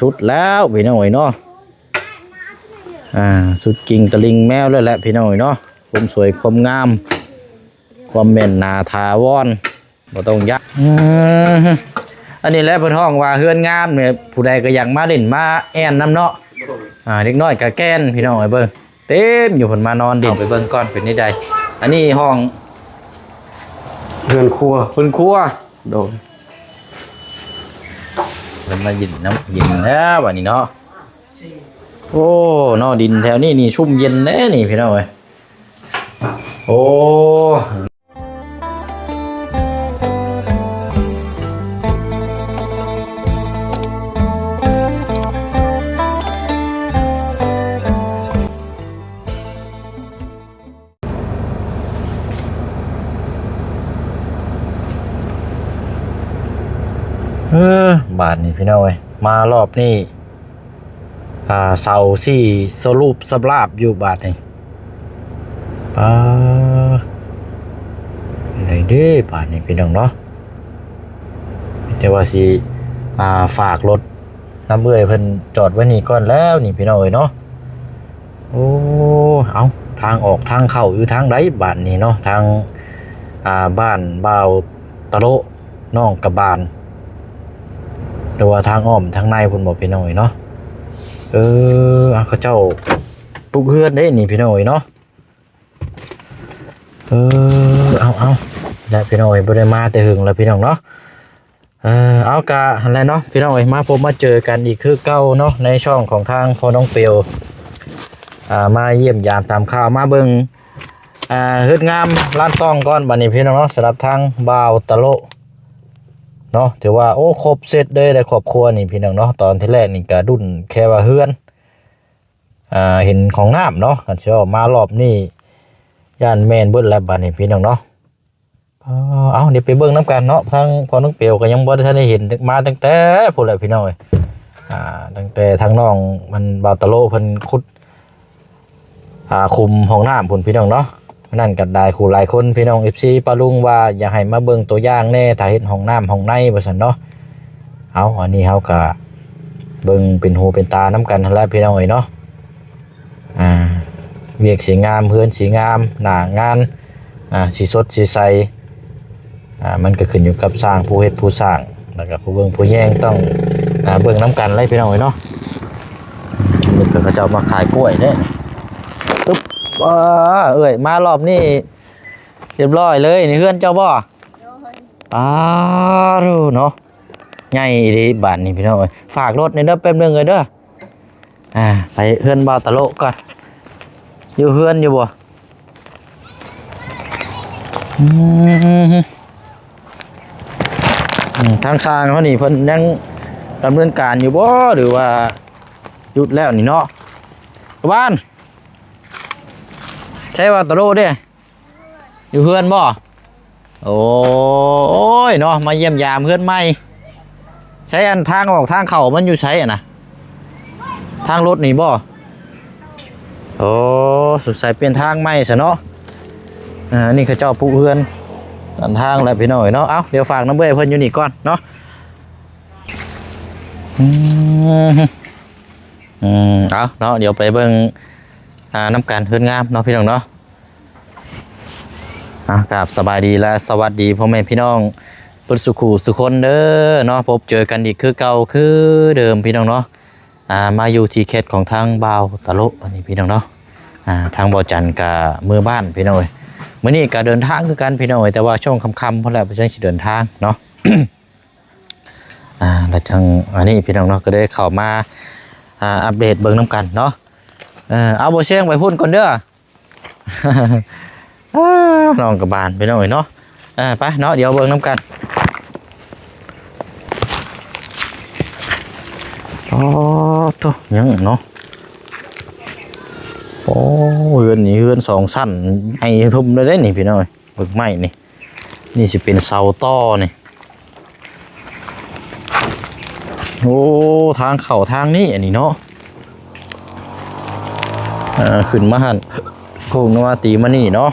ชุดแล้วพี่น้อยเนาะสุดกิ่งตะลิงแมวเลยแหละพี่น้อยเนาะความสวยความงามความแม่นนาถาวรบ่ต้องยักอันนี้แหละเพิ่นห้องว่าเฮือนงามเนี่ยผู้ใดก็อยากมาเล่นมาแอนน้ำเนาะเด็กน้อยก็แก้นพี่น้องไอ้เบิ่งเต็มอยู่เพิ่นมานอนดินไปเบิ่งก่อนเป็นนี่ใดอันนี้ห้องเฮือนครัวโดนเพิ่นมายินน้ำเย็นแล้ววันนี้เนาะโอ้เนาะดินแถวนี้นี่ชุ่มเย็นแน่นี่พี่น้องเอ้ยโอ้บาทนี่พี่น้องเอ้ยมารอบนี้เสาสี่สรุปสลาบอยู่บาทนี่ไหนเด้บาทนี่พี่น้องเนาะแต่ว่าสิฝากรถน้ำเบื่อเพิ่นจอดไว้นี่ก่อนแล้วนี่พี่น้องเอ้ยเนาะโอ้เอาทางออกทางเข้าอยู่ทางใดบาทนี่เนาะทางบ้านบ่าวตะโลน้องกระบาลหรือว่าทางอ้อมทางในเพิ่นบอกพี่น้องเอ้ยเนาะเขาเจ้าปลูกเฮือนได้นี่พี่น้อยเนาะเอาแล้วพี่น้อยบ่ได้มาแต่หึงแล้วพี่น้องเนาะเอากะอะไรเนาะพี่น้อยมาพบมาเจอกันอีกคือเก่าเนาะในช่องของทางพ่อน้องเปียวมาเยี่ยมยามตามข่าวมาเบิ่งเฮ็ดงามร้านซ่องก่อนบัดนี้พี่น้องเนาะสำหรับทางบ่าวตะโลเนาะถือว่าโอ้ครบเสร็จเลยในครอบครัวนี่พี่น้องเนาะตอนที่แรกนี่ก็ดุนแค่ว่าเฮือนเห็นของน้ำเนาะกันเชื่อมารอบนี้ย่านแมนเบิ้ลแล้วบ้านนี่พี่น้องเนาะเอาเดี๋ยวไปเบิ้งน้ำกันเนาะทั้งพอน้องเปียวก็ยังบ่ได้เห็นมาตั้งแต่พูดเลยพี่น้องตั้งแต่ทางน้องมันบาตโลเพิ่นคุดคุมห้องน้ำพุ่นพี่น้องเนาะนั่นก็ได้คู่หลายคนพี่น้อง FC ปาลุงว่าอยากให้มาเบิ่งตัวอย่างแน่ถ้าเห็นห้องน้ำห้องในว่าซั่นเนาะเอาอันนี้เฮาก็เบิ่งเป็นหูเป็นตาน้ำกันแล้วพี่น้องเนาะเวียกสีงามเพื่อนสีงามหน้างานสีสดสีใสมันก็ขึ้นอยู่กับสร้างผู้เฮ็ดผู้สร้างแล้วก็ผู้เบิ่งผู้แย่งต้องเบิ่งน้ำกันเลยพี่น้องเนาะนี่ก็เขาเจ้ามาขายกล้วยเด้ตุ๊บมารอบนี้เรียบร้อยเลยนี่เพื่อนเจ้าบ่ดูเนาะใหญ่ดีบ้านนี่พี่น้องฝากรถในเด้อแป๊บนึงเลยเด้อไปเพื่อนบ่าวตะโลก่อนอยู่เพื่อนอยู่บ่ทางสร้างเขานี่เพิ่นยังดำเนินการอยู่บ่หรือว่าหยุดแล้วนี่เนาะบ้านใช่ว่าตะโลเด้อยู่เพื่อนบ่โอ้ยเนาะมาเยี่ยมยามเพื่อนใหม่ใช้อันทางออกทางเข่ามันอยู่ใช้อ่ะนะทางรถนี่บ่โอ้สุดใส่เปลี่ยนทางใหม่ซะเนาะนี่เขาเจ้าผู้เพื่อนตันทางแล้วพี่น้อยเนาะเอาเดี๋ยวฝากน้ำเบื่อเพิ่นอยู่นี่ก่อนเนาะเอาเนาะเดี๋ยวไปเบิ่งน้ำกันเฮือนงามเนาะพี่น้องเนาะครับสบายดีและสวัสดีพ่อแม่พี่น้องปุสุขุสุคนเด้อเนาะพบเจอกันอีกคือเก่าคือเดิมพี่น้องเนาะมาอยู่ที่เขตของทางบ่าวตะโลอันนี้พี่น้องเนาะทางบ่อจันกับมือบ้านพี่น้องมื้อนี้ก็เดินทางคือกันพี่น้องแต่ว่าช่วงค่ำๆเพราะแล้วบ่ใช่สิเดินทางเนาะ แล้วจังอันนี้พี่น้องเนาะก็ได้เข้ามาอัปเดตเบิ่งน้ำกันเนาะเอาบ่เชียงไปพุ่นก่อนเด้อ น้องกับบานพี่น้องเนาะไปเนาะเดี๋ยวเบิ่งน้ำกันโตยังเนาะโอ้เฮือนนี่เฮือนสองชั้นไอ้ทุ่มเลยได้นี่พี่น้อยเบิกไม้นี่สิเป็นเสาต้อนี่โอ้ทางเข้าทางนี้อันนี้เนาะขึ้นมาหันโค้งนวตีมานี่เนาะ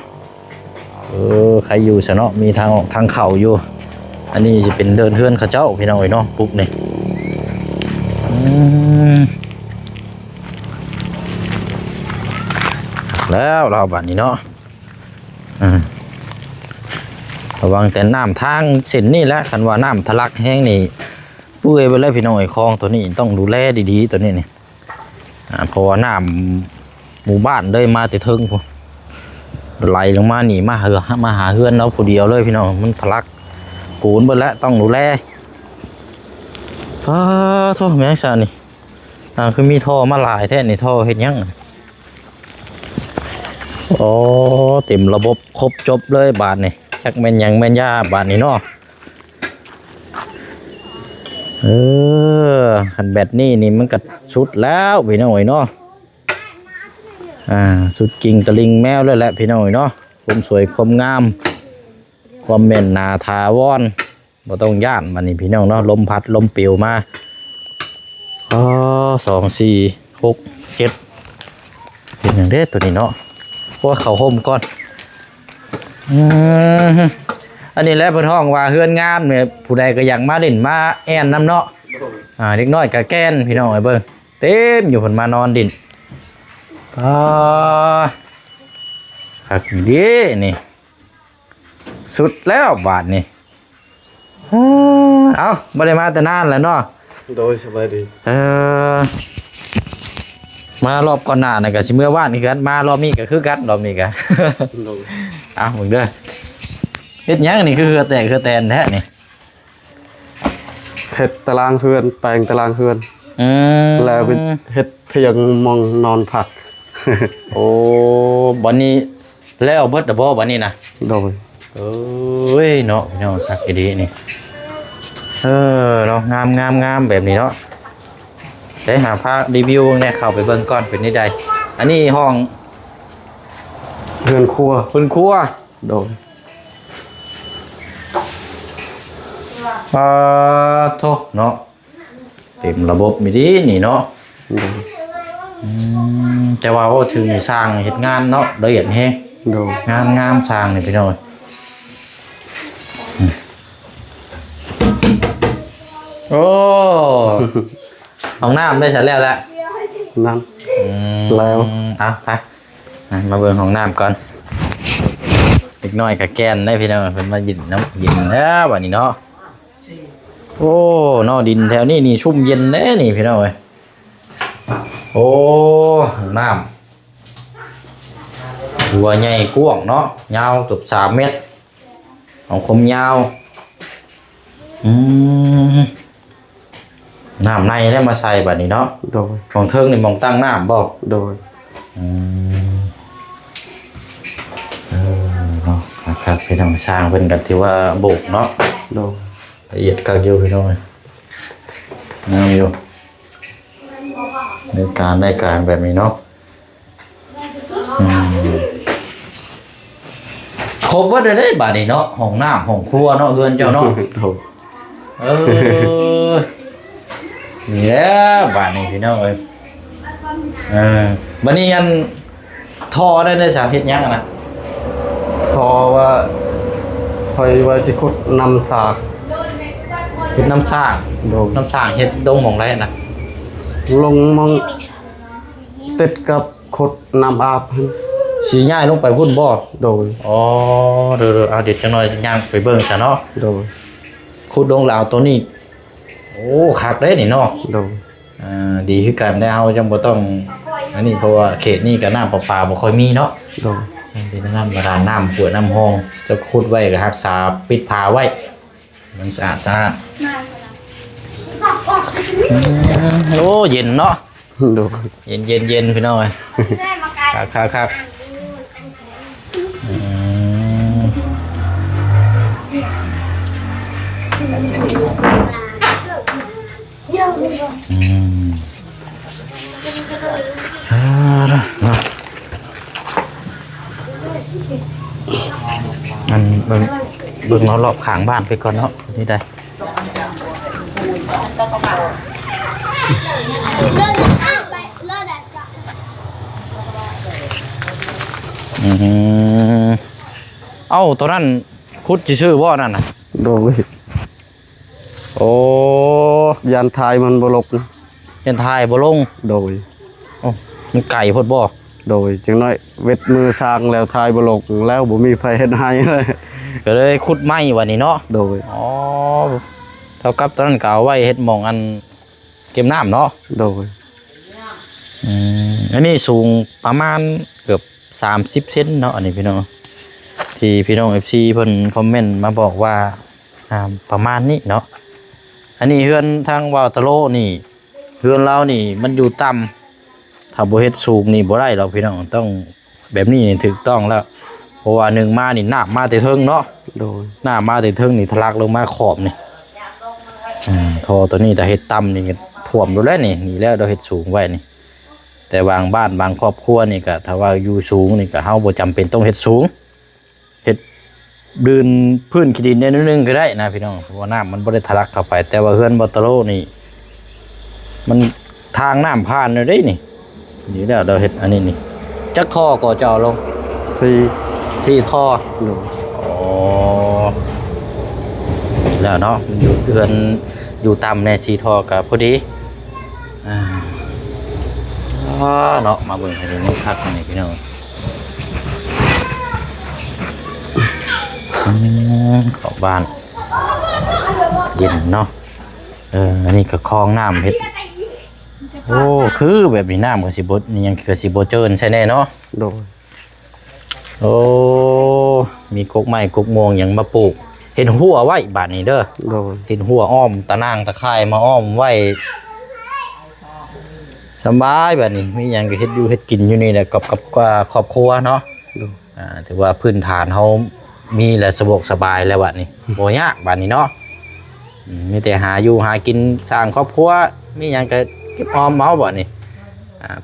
ใครอยู่ซะเนาะมีทางออกทางเข้าอยู่อันนี้จะเป็นเดินเฮือนเขาเจ้าพี่น้อยเนาะปุ๊บนี่ แล้วเราบัดนี้เนาะระวังแต่น้ำทางเส้นนี่แหละคันว่าน้ำทะลักแห้งนี่เปื่อยไปเลยพี่น้องไอ้คลองตัวนี้ต้องดูแลดีๆตัวนี้นี่เพราะว่าน้ำหมู่บ้านเลยมาแต่เทิงพุ่นไหลลงมานี่มาหาเฮือนเราผู้เดียวเลยพี่น้องมันทะลักปูนไปแล้วต้องดูแลโทษแม่งซะนี่คือมีท่อมาหลายแท้นี่ท่อเฮ็ดยังโอ้เต็มระบบครบจบเลยบาทนี่จักแม่นยังแม่นยาบาทนี่เนาะคันแบตนี่มันก็สุดแล้วพี่น้องเนาะสุดกิ่งตะลิงแมวเลยแหละพี่น้องเนาะความสวยความงามความแม่นนาทาวอนบ่ต้องย่านมันนี่พี่น้องเนาะลมพัดลมปิวมา2 4 6 7เป็นอย่างเด็ดตัวนี้เนาะเพราะว่าเขาห่มก่อนอันนี้แหละเพิ่นห้องว่าเฮือนงามเนี่ยผู้ใดก็อยากมาเล่นมาแอนน้ำเนาะเด็กน้อยก็แก้นพี่น้องไอ้เบิ่งเต็มอยู่เพิ่นมานอนดินคักดีนี่สุดแล้วบาทนี่เอาบ่ได้มาแต่นานแล้วเนาะโดยสบายดีมารอบก่อนหน้าน่ะก็สิเมื่อวานนี่กันมารอบนี้ก็คือกันรอบนี้ก็เอามึงเด้อเฮ็ดหยังนี่คือแตนแท้นี่เฮ็ดตารางเฮือนแปลงตารางเฮือนแล้วไปเฮ็ดเที่ยงมองนอนพักโอ้บัดนี้แล้วเบิดบ่บัดนี้นะโดยเอ้ยเนาะพี่น้องคักดีนี่เนาะงามแบบนี้เนาะได้หาพารีวิวแน่เข้าไปเบิ่งก่อนเป็นนี่ใดอันนี้ห้องเฮือนครัวโดยโทษเนาะเต็มระบบมีดีนี่เนาะแต่ว่าถึงสร้างเฮ็ดงานเนาะละเอียดแฮงงามสร้างนี่พี่น้องโอ้ห้องน้ำได้เสร็จแล้วแหละน้ำแล้วไปมาเบิ่งห้องน้ำก่อนเล็กน้อยกับแกนได้พี่น้องเป็นมายินน้ำเย็นแล้ววันนี้เนาะโอ้นอดินแถวนี้นี่ชุ่มเย็นแน่นี่พี่น้องเอ้ยโอ้น้ำหัวใหญ่กว้างเนาะยาวเกือบ3 เมตรของคมยาวน้ำในได้มาใส่แบบนี้เนาะโดยของเทิงนี่มองตั้งน้ำบ่โดยเนาะครับพี่น้องสร้างเป็นกันที่ว่าโบกเนาะโดยละเอียดกักอยู่พี่น้องงามอยู่ในการแบบนี้เนาะครบว่าได้บาดนี้เนาะห้องน้ำห้องครัวเนาะเรือนเจ้าเนาะนี่แหละบาดนี้พี่น้องเอ้ยบัดนี้ยันท่อได้ในสาเหตุยังนะท่อว่าคอยว่าสิขุดนำสากเฮ็ดน้ำสร้างเฮ็ดดงหม่องไรนะลงมองติดกับขุดน้ำอาบสิย้ายลงไปพุ่นบ่โดยเดี๋ยวเอาเดี๋ยวจังหน่อยย่างไปเบิ่งซะเนาะโดยขุดดงแล้วเอาตัวนี้โอ้คักเด้นี่เนาะโดยดีคือกันได้เอาจังบ่ต้องอันนี้เพราะว่าเขตนี้ก็น้ำประปาบ่ค่อยมีเนาะโดยเป็นน้ำบาดาลน้ำขวดน้ำห้องจะขุดไว้ก็รักษาปิดผาไว้มันสะอาดโอ้เย็นเนาะเย็นพี่น้องเอ้ยครับมันเบิ่งเรารอบข้างบ้านไปก่อนเนาะนี่ได้เอ้าตัวนั้นคุดชื่อว่านั่นน่ะโดยโอ้ยันทายมันบ่ลงยันทายบ่ลงโดยโอ้มันไก่พดบ่ โดยจังน้อยเวทมือสร้างแล้วทายบ่ลงแล้วบ่มีไฟเฮ็ดให้เลย ก็เลยขุดไม้วันนี้เนาะ โดย อ๋อเท่ากับตอนนั้นก็เอาไว้เฮ็ดหม่องอันเก็บน้ำเนาะ โดย อันนี้สูงประมาณเกือบ30เซนเนาะอันนี้พี่น้องที่พี่น้อง FC เพิ่นคอมเมนต์มาบอกว่าประมาณนี้เนาะอันนี้เฮือนทางวาวตะโลนี่เฮือนเรานี่มันอยู่ต่ำถ้าบ่เฮ็ดสูงนี่บ่ได้หรอกพี่น้องต้องแบบนี้นี่ถูกต้องแล้วเพราะว่าหนึ่งมานี่น้ำมาแต่เทิงเนาะ โดย น้ำมาแต่เทิงนี่ทะลักลงมาขอบนี่ท่อตัวนี้แต่เฮ็ดต่ำนี่ก็ท่วมอยู่แล้วนี่แล้วเราเฮ็ดสูงไว้นี่แต่บางบ้านบางครอบครัวนี่ก็ถ้าว่าอยู่สูงนี่ก็เฮาบ่จำเป็นต้องเฮ็ดสูงเฮ็ดดืนพื้นขี้ดินได้นิดนึงก็ได้นะพี่น้องเพราะว่าน้ำมันบ่ได้ทะลักเข้าไปแต่ว่าเฮือนบ่ตะโลนี่มันทางน้ำผ่านเลยเด้นี่แล้วเราเฮ็ดอันนี้นี่จักท่อก็จะเอาลง 4ท่อ โดย อ๋อแล้วเนาะอยู่เฮือนอยู่ต่ำใน4ท่อก็พอดีเนาะมาเบิ่งให้ดูนี่คักนี่พี่น้องเข้าบ้านเย็นเนาะอันนี้ก็คลองน้ำเฮ็ดโอ้คือแบบนี้น้ำก็สิบ่นี่ยังก็สิบ่เจินใช่แน่เนาะ โดย โอ้มีกกไม้กกม่วงหยังมาปลูกเห็นหัวไว้บาดนี้เด้อ โดย เห็นหัวอ้อมตะนางตะไคร่มาอ้อมไว้สบายแบบนี้มีหยังก็เฮ็ดอยู่เฮ็ดกินอยู่นี่แหละกับครอบครัวเนาะ โดย ถือว่าพื้นฐานเฮามีและสะดวกสบายแล้วบัดนี้บ่ยากบัดนี้เนาะมีแต่หาอยู่หากินสร้างครอบครัวมีหยังก็เก็บออมเมาบัดนี้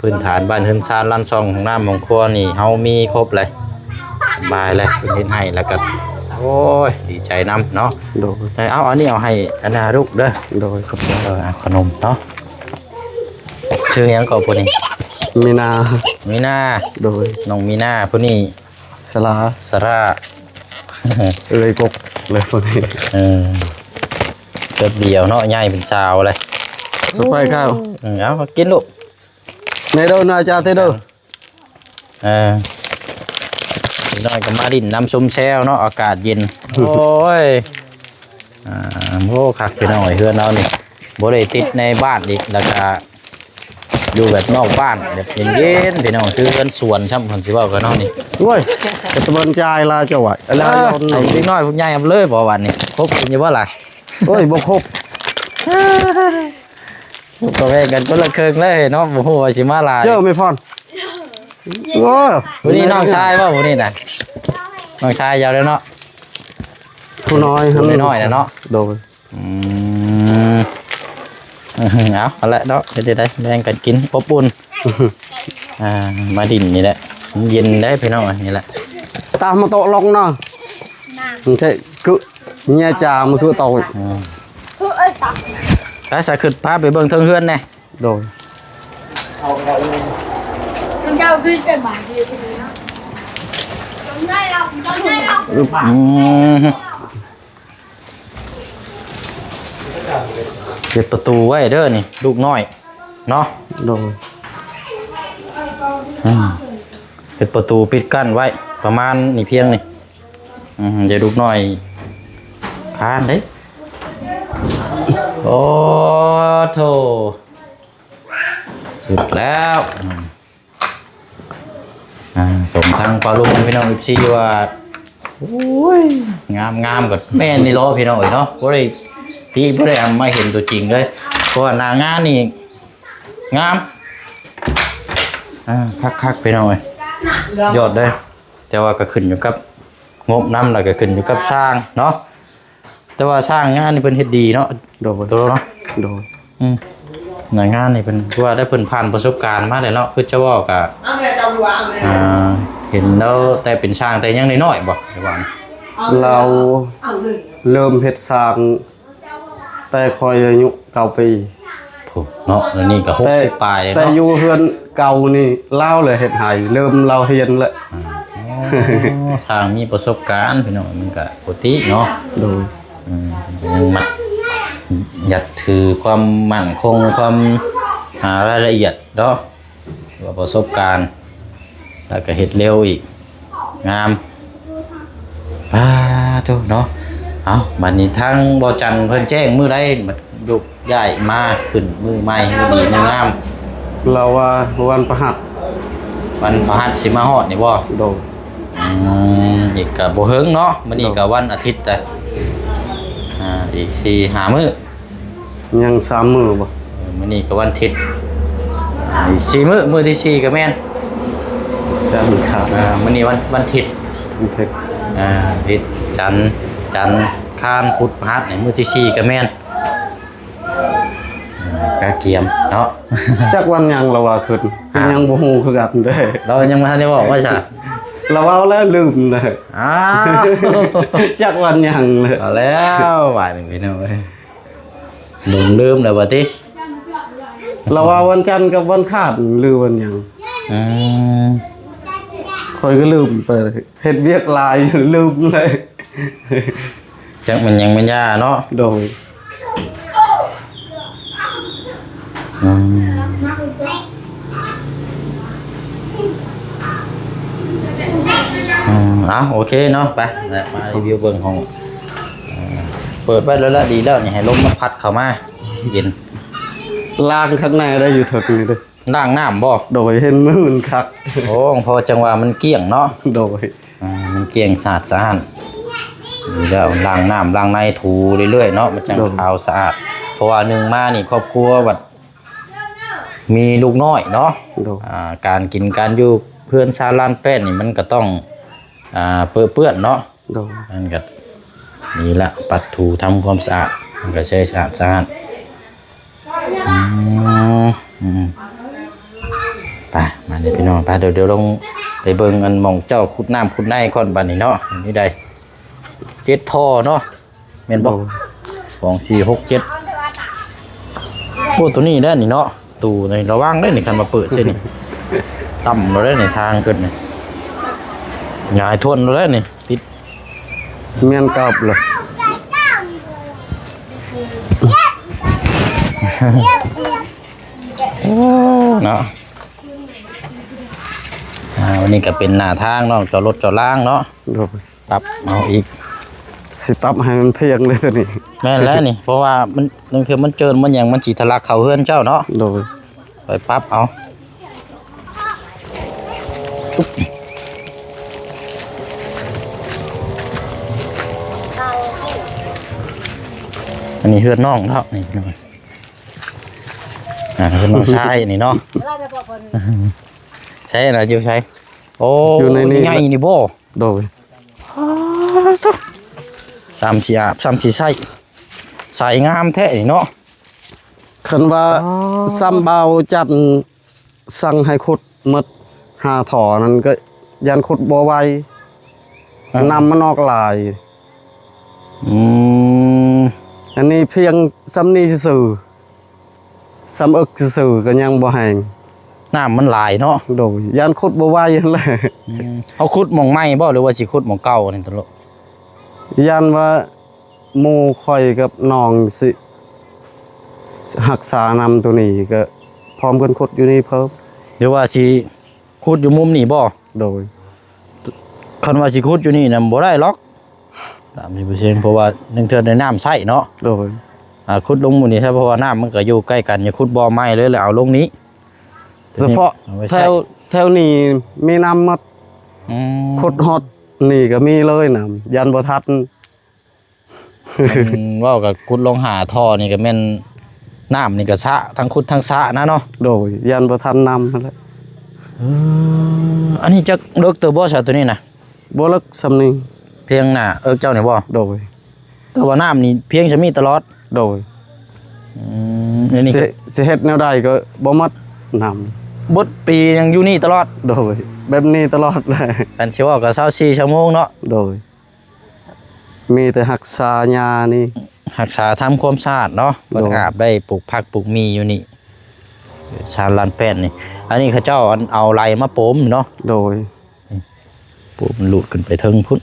พื้นฐานบ้านเฮือนชานลั่นซองของน้ำของครัวนี่เฮามีครบเลยสบายเลยเพิ่นเฮ็ดให้แล้วก็โอ้ยดีใจนำเนาะ โดย เอาอันนี้เอาให้อันนาลูกเด้อ โดยครับ เอาขนมเนาะชื่อหยังก็ผู้นี้ มีนา มีนา โดย น้องมีนาผู้นี้ สลา สระ เลยกกเลยพวกนี้ เกิดเดียวเนาะใหญ่เป็นสาวเลย ไปข้าว เอากินลูก ในโดนอาจารย์เตโด น้อยก็มาดินน้ำซุมแซวเนาะอากาศเย็นโอ้ยโอ้คักพี่น้อยเฮือนเรานี่บ่ได้ติดในบ้านอีกแล้วก็อยู่แบบนอกบ้านแบบเย็นๆพี่น้องคือเฮือนสวนช่ำคนสิเว้ากันเนาะนี่ ด้วยกระตะเบินใจลาจังหวัดอะไร ไอ้เล็กน้อยพวกใหญ่เอาเลยบ่วันนี้ครบกินอยู่บ่ล่ะ โอ้ยบ่ครบ ก็แบ่งกันคนละครึ่งเลยเนาะบ่ฮู้ว่าสิมาหลาย เจ้าไม่พรโอ้ย ผู้นี้น้องชายบ่ผู้นี้น่ะน้องชายยาวเลยเนาะ ผู้น้อย ผู้น้อยๆน่ะเนาะ โดย เอาละเนาะเดี๋ยวได้แบ่งกันกินอบอุ่นมาดินนี่แหละเย็นได้พี่น้องนี่แหละ ตามมาโตลงเนาะมันแค่คือเนี่ยจ่ามันคือโต แล้วจะขึ้นพาไปเบิ่งเทิงเฮือนแน่ โดย Con cao gì cái bản gì thì nó. Trong đây đâu, trong đây đâu. เปิดประตูไว้เด้อนี่ลูกน้อยเนาะ โดย เปิดประตูปิดกั้นไว้ประมาณนี่เพียงนี่เดี๋ยวลูกน้อยคานเด้โอ้โธ่สุดแล้วสมทางปลาลุงพี่น้อง14ว่าโอ้ยงามกดแม่นนี่ล้อพี่น้องเนาะบ่ได้พี่บ่ได้มาเห็นตัวจริงเลยเพราะว่าหน้างานนี่งามคักๆพี่น้องยอดเลยแต่ว่าก็ขึ้นอยู่กับงบน้ำแล้วก็ขึ้นอยู่กับสร้างเนาะแต่ว่าสร้างงานนี่เพิ่นเฮ็ดดีเนาะ โดย ตัวเนาะ โดย หน่วยงานนี่เป็นว่าได้เพิ่นผ่านประสบการณ์มาได้เนาะคือจะว่าก็เห็นแล้วแต่เป็นช่างแต่ยังน้อยๆบ่ระวัง เราเริ่มเฮ็ดสร้างแต่คอยอายุ9 ปี โถเนาะแล้วนี่ก็60ปลาย แต่ เนาะ อยู่เฮือนเก่านี่เล่าเลยเฮ็ดให้เริ่มเราเฮียนแล้ว ช่างมีประสบการณ์พี่น้องมันก็ปกติเนาะ โดย ยังมักอยากถือความมั่นคงความหารายละเอียดเนาะว่าประสบการณ์ แล้วก็เฮ็ดเร็วอีกงามป้าโตเนาะเอาบัดนี้ทางบ่จันเพิ่นแจ้งมื้อใดบัดยกย้ายมาขึ้นมื้อใหม่มื้อดีมื้องาม เราว่าวันประหัส วันพฤหัสสิมาฮอดนี่บ่ โดย อีกก็บ่เฮิงเนาะมื้อนี้ก็วันอาทิตย์แต่อีก4-5มื้อ ยัง3 มื้อบ่ มื้อนี้ก็วันอาทิตย์อีก4มื้อที่4ก็แม่น จันทร์ขาด มื้อนี้วันอาทิตย์ มันเท็จ อาทิตย์จันทร์คานพุธพฤหัสนี่มื้อที่4ก็แม่นกะเกียมเนาะ จักวันยังเราว่าขึ้นยังบ่ฮู้คือกันเด้ เรายังบ่ทันได้บอกว่าซะ เราเอาแล้วลืมเลย อ้าว จักวันยังเลย เอาแล้วว่าหนึ่งพี่น้องเอ้ยลืมแล้วบ่ติ เราว่าวันจันทร์กับวันขาดลืมวันยัง อืม ค่อยก็ลืมไปเลยเฮ็ดเวียกหลายลืมเลย จักมันยังมันยาเนาะ โดย โอเคเนาะไปมารีวิวเบิ่งของเปิดไว้แล้วละดีแล้วนี่ให้ลมมันพัดเข้ามาเย็น ล้างข้างในได้อยู่เถิดนี่เด้อ ล้างน้ำบ่ โดยเห็นมือมันคัก โอ้พอจังหวะมันเกลี้ยงเนาะ โดย มันเกลี้ยงสะอาดสะอ้านดีแล้วล้างน้ำล้างในถูเรื่อยๆเนาะมันจังขาวสะอาดเพราะว่าหนึ่งมานี่ครอบครัววัดมีลูกน้อยเนาะ โดย การกินการอยู่เพื่อนชาลานแป้นนี่มันก็ต้องเปื้อนเนาะ โดย นั่นก็นี่ละปัดถูทำความสะอาดมันก็ใช้สะอาดสะอาดไปมาเดี๋ยวพี่น้องไปเดี๋ยวลงไปเบิ่งกันหม่องเจ้าขุดน้ำขุดในก่อนบัดนี้เนาะนี่ได้7 ท่อเนาะแม่นบ่2 4 6 7โอ้ตัวนี้ได้นี่เนาะตู้นี่ระวังได้นี่คันมาเปิดซินี่ต่ำเราได้นี่ทางขึ้นนี่ยายทวนเราได้นี่ติด เมียนกลับเลย เนาะวันนี้ก็เป็นหน้าทางเนาะจอดรถจอดล่างเนาะ โดย ปรับเอาอีก สิปรับให้มันเพียงเลยตัวนี้ แม่นแล้วนี่เพราะว่ามันนั่นคือมันเจินมันอย่างมันจีทะลักเข้าเฮือนเจ้าเนาะ โดย ไปปรับเอาอันนี้เฮือนน้องเนาะนี่น้องเฮือนน้องชายนี่เนาะใช่นะอยู่ใช่โอ้ อยู่ในนี้ ไงนี่โบ โดย 3-4 อาบ3-4 ใส่งามแท้นี่เนาะ คันว่าซ้ำเบาจัดสั่งให้ขุดหมด5 ถอนั้นก็ยันขุดบ่ไหวนำมันออกหลาย อันนี้เพียงซ้ำนี้ซื่อๆซ้ำอึกซื่อๆก็ยังบ่แห้ง น้ำมันหลายเนาะ โดยยันขุดบ่ไหวนั่นแหละ เอาขุดหม่องใหม่บ่หรือว่าสิขุดหม่องเก่านี่ตลอด ยันว่าหมู่ข่อยกับน้องสิรักษานำตัวนี้ก็พร้อมกันขุดอยู่นี่เพิ่ม หรือว่าสิขุดอยู่มุมนี่บ่ โดย คันว่าสิขุดอยู่นี่น่ะบ่ได้หรอก30%เพราะว่านึงเทื่อได้น้ำใช้เนาะ โดย ขุดลงหมู่นี้เพราะว่าน้ำมันก็อยู่ใกล้กันอย่าขุดบ่อใหม่เลยแล้วเอาลงนี้ เฉพาะ อไว้ แถ ใช้ วนี้มีน้ำหมด อืม ขุดฮอดนี่ก็มีเลยน้ำยันบ่ทัน เว้ากับขุดลงหาท่อนี่ก็แม่นน้ำนี่ก็สะทั้งขุดทั้งสะนะเนาะ โดยยันบ่ทันนำนั่นแหละ อันนี้จักเลิกเตอบ่ซะตัวนี้น่ะ บ่ลึกสำนี้ เพียงหน้าเจ้านี่บ่ โดย แต่ว่าน้ำนี่เพียงจะมีตลอด โดย อันนี้ สิเฮ็ดแนวใดก็บ่หมดน้ บดปียังอยู่นี่ตลอด ำโดยแบบนี้ตลอดเลย กันสิว่าก็24 ชั่วโมงเนาะ โดย มีแต่รักษาหญ้านี่ รักษาทำความสะอาดเนาะ โดย เพิ่นอาบได้ปลูกผักปลูกมีอยู่นี่ชาลานแป้นนี่ อันนี้เขาเจ้าเอาไหลมาโปมเนาะ โดย โปมหลุดขึ้นไปเทิงพุ่น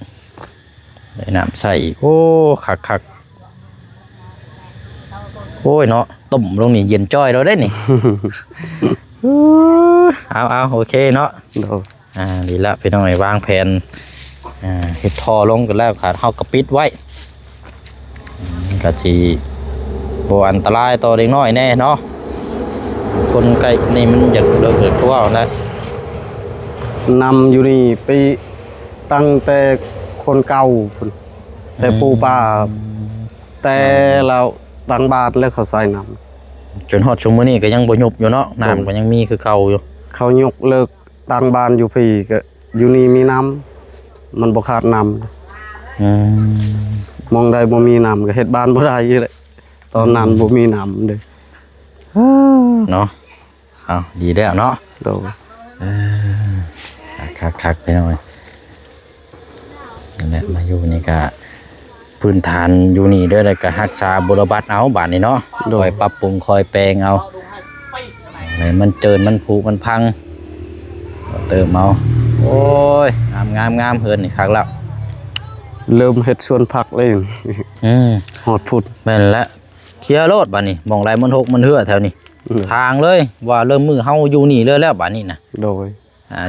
ได้น้ำใส่อีกโอ้คักๆโอ้ยเนาะต้มลงนี่เย็นจ้อยเราได้นี่ เอาโอเคเนาะ โดย ดีละพี่น้องวางแผนเฮ็ดท่อลงกันแล้วขาดเฮาก็ปิดไว้ก็สิบ่อันตรายต่อเด็กน้อยแน่เนาะคนใกล้นี่มันอยากเลิกเขาว่านะ นำอยู่นี่ไปตั้งแต่คนเก่าพุ่นแต่ปูป้าแต่เราตั้งบาทแล้วเขาใส่น้ำ จนฮอดชั่วโมงนี้ก็ยังบ่ยุบอยู่เนาะน้ำก็ยังมีคือเก่าอยู่ เขายกเลิกตั้งบ้านอยู่พี่ก็อยู่นี่มีน้ำมันบ่ขาดน้ำมองได้บ่มีน้ำก็เฮ็ดบ้านบ่ได้อยู่เลยตอนนั้นบ่มีน้ำเด้ เนาะเอาดีแล้วเนาะ โดย คักไปหน่อยนั่นแหละมาอยู่นี่ก็พื้นฐานอยู่นี่ด้วยแล้วก็รักษาบุรบัตเอาบาดนี้เนาะโดยปรับปรุงคอยแปลงเอาอะไรมันเจินมันผุมันพังเติมเอาโอ้ยงามเฮินนี่คักแล้ว เริ่มเฮ็ดสวนผักเลยฮอดพุด แม่นแล้วเคลียร์โลดบาดนี้มองไรมันหกมันเหือแถวนี้ทางเลยว่าเริ่มมือเฮาอยู่นี่เลยแล้วบาดนี้นะ โดย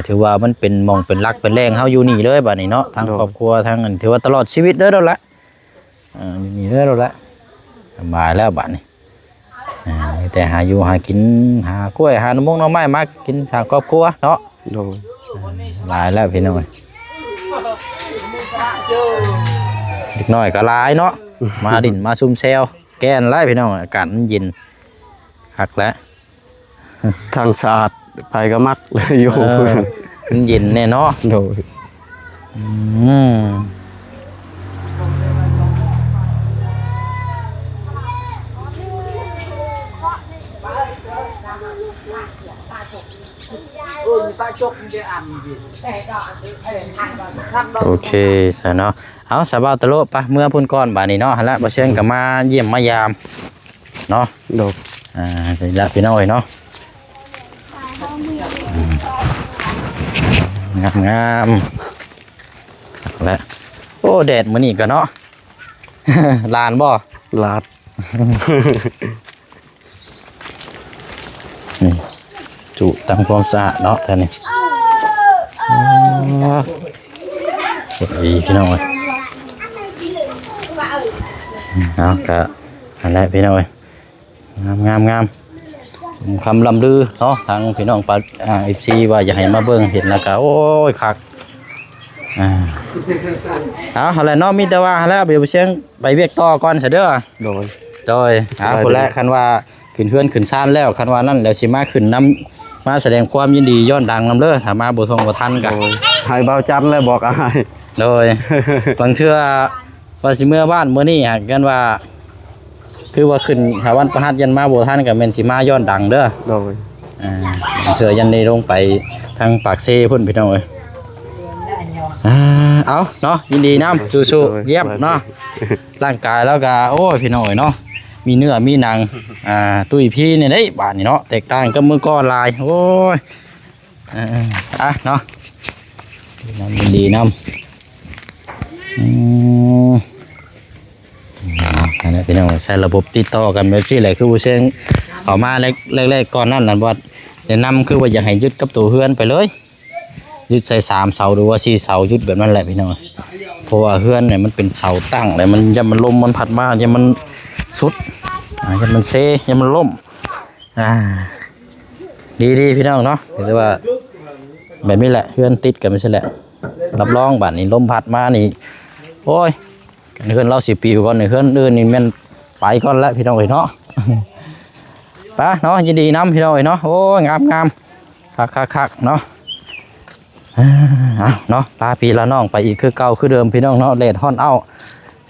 ถือว่ามันเป็นมองเป็นรักเป็นแรงเฮาอยู่นี่เลยบัดนี้เนาะทางครอบครัวทางอันถือว่าตลอดชีวิตเด้อแล้วละอยู่นี่เด้อแล้วละสบายแล้วบัดนี้แต่หาอยู่หากินหากล้วยหาหน่อไม้มากินทางครอบครัวเนาะ โดย หลายแล้วพี่น้อยเด็กน้อยก็หลายเนาะมาดินมาซุ่มแซวแก่นหลายพี่น้องอากาศมันเย็นคักแล้ว ทางสะอาดไปก็มักเลยอยู่ มันเย็นแน่เนาะ โดย โอเคใช่เนาะเอาสบายตะโลปะเมื่อพุ่นก้อนบาดนี้เนาะแล้วบ่เชิญก็มาเยี่ยมมายามเนาะ โดย นี่ละพี่น้อยเนาะงามแล้วโอ้แดดมื้อนี้ก็เนาะ ลานบ่ ลาด นี่จุตั้งความสะอาดเนาะท่านนี่สวัสดีพี่น้อยเอาก็อันแรกพี่น้อยงามคำลำลือเนาะทางพี่น้องปาFC ว่าอยากให้มาเบิ่งเห็นแล้วก็โอ้ยคักเอาอะไรเนาะมีแต่ว่าแล้วเดี๋ยวไปเชียงไปเวียกต่อก่อนเสเด้อ โดย จอยคนแรกคันว่าขึ้นเพื่อนขึ้นซ่านแล้วคันว่านั่นแล้วสิมาขึ้นน้ำมาแสดงความยินดีย้อนดังนำเด้อถ้ามาบ่ทงบ่ทันกัน ให้เบาจันเลยบอกอ้าย โดย บางเทื่อว่าสิเมื่อบ้านมื้อนี้หากกันว่าคือว่าขึ้นหาวันประหัสยันมาบ่ทันก็แม่นสิมาย้อนดังเด้อ โดย บางเทื่อยันได้ลงไปทางปากเซพุ่นพี่น้องเอ้ยเอาเนาะยินดีนำสู้ๆเยี่ยมเนาะร่างกายแล้วก็โอ้ยพี่น้องเอ้ยเนาะมีเนื้อมีหนังตุ้ยพี่นี่เด้บาดนี้เนาะแตกต่างกับมื้อก่อนหลายโอ้ยเนาะยินดีนำอันนี้พี่น้องใช้ระบบติดต่อกันแบบนี้แหละคือผู้เชี่ยวเขามาแรกๆก่อนนั่นว่าแนะนำคือว่าอยากให้ยึดกับตัวเฮือนไปเลยยึดใส่3 เสาหรือว่า4 เสายึดแบบนั้นแหละพี่น้องเพราะว่าเฮือนเนี่ยมันเป็นเสาตั้งเลยมันอย่ามันลมมันพัดมาอย่ามันสุดอย่ามันเซอย่ามันล่มดีพี่น้องเนาะแต่ว่าแบบนี้แหละเฮือนติดกันไม่ใช่แหละรับรองบ้านนี้ลมพัดมานี่โอ้ยเฮือนเรา10 ปีก่อนเฮือนอื่นนี่แม่นไปก่อนแล้วพี่น้องเนาะไปเนาะยินดีน้ำพี่น้องเนาะโอ้ยงามคักเนาะเนาะปลาปีละน้องไปอีกคือเก่าคือเดิมพี่น้องเนาะเลดฮอนเอา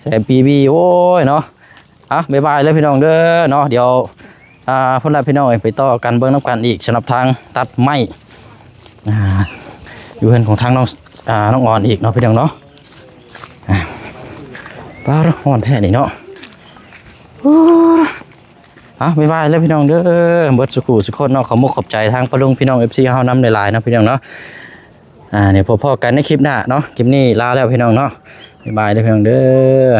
แสบปีบีโอ้ยเนาะบ๊ายบายเลยพี่น้องเด้อเนาะเดี๋ยวพุ่นละพี่น้องไปต่อกันเบิ้งน้ำกันอีกสำหรับทางตัดไม้อยู่เฮือนของทางน้องอ่อนอีกเนาะพี่น้องเนาะปลาห่อนแท้นี่เนาะบ๊ายบายเลยพี่น้องเด้อเบิดสุขุสุขคนเนาะขอมุกขอบใจทางปลุงพี่น้อง FC เฮานำในไลน์นะพี่น้องเนาะเดี๋ยวพอกันในคลิปหน้าเนาะคลิปนี้ลาแล้วพี่น้องเนาะบ๊ายบายเลยพี่น้องเด้อ